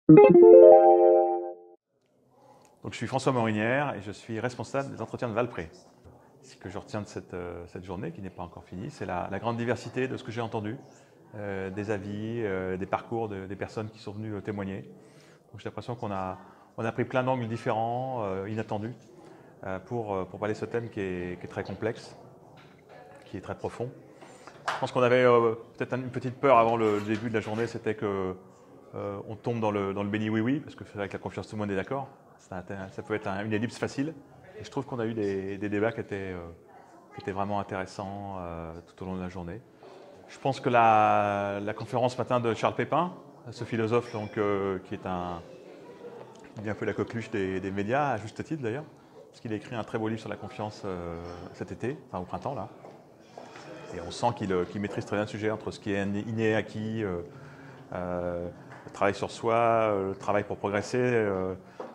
Donc, je suis François Morinière et je suis responsable des entretiens de Valpré. Ce que je retiens de cette journée, qui n'est pas encore finie, c'est la grande diversité de ce que j'ai entendu, des avis, des parcours des personnes qui sont venues témoigner. Donc, j'ai l'impression qu'on a pris plein d'angles différents, inattendus, pour parler de ce thème qui est très complexe, qui est très profond. Je pense qu'on avait peut-être une petite peur avant le début de la journée, c'était que on tombe dans le béni oui-oui, parce que c'est vrai que la confiance, tout le monde est d'accord. Ça peut être une ellipse facile. Et je trouve qu'on a eu des débats qui étaient vraiment intéressants tout au long de la journée. Je pense que la conférence ce matin de Charles Pépin, ce philosophe donc, qui est un peu la coqueluche des médias, à juste titre d'ailleurs, parce qu'il a écrit un très beau livre sur la confiance cet été, enfin au printemps là. Et on sent qu'il maîtrise très bien le sujet entre ce qui est inné, acquis, le travail sur soi, le travail pour progresser,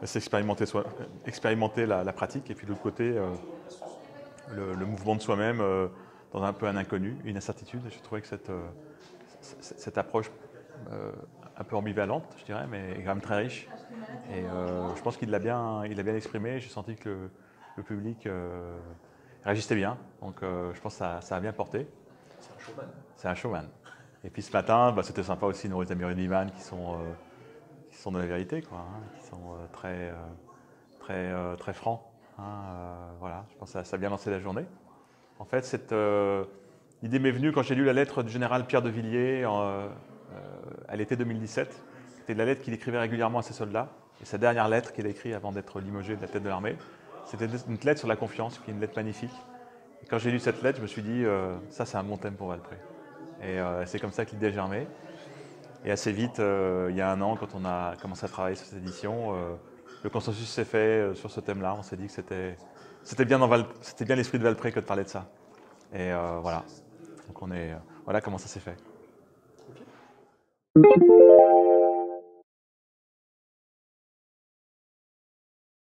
c'est expérimenter la pratique, et puis de l'autre côté, le mouvement de soi-même dans un peu un inconnu, une incertitude. J'ai trouvé que cette approche un peu ambivalente, je dirais, mais quand même très riche. Et je pense qu'il l'a bien exprimé. J'ai senti que le public réagissait bien. Donc je pense que ça a bien porté. C'est un showman. C'est un showman. Et puis ce matin, c'était sympa aussi de nos amis Rediman qui sont de la vérité, quoi, hein, qui sont très francs. Hein, voilà, je pense que ça a bien lancé la journée. En fait, l'idée m'est venue quand j'ai lu la lettre du général Pierre de Villiers à l'été 2017. C'était la lettre qu'il écrivait régulièrement à ses soldats. Et sa dernière lettre qu'il a écrite avant d'être limogé de la tête de l'armée, c'était une lettre sur la confiance, qui est une lettre magnifique. Et quand j'ai lu cette lettre, je me suis dit, ça c'est un bon thème pour Valpré. Et c'est comme ça que l'idée a germé. Et assez vite, il y a un an, quand on a commencé à travailler sur cette édition, le consensus s'est fait sur ce thème-là. On s'est dit que c'était bien l'esprit de Valpré que de parler de ça. Et voilà. Donc voilà comment ça s'est fait. Ok.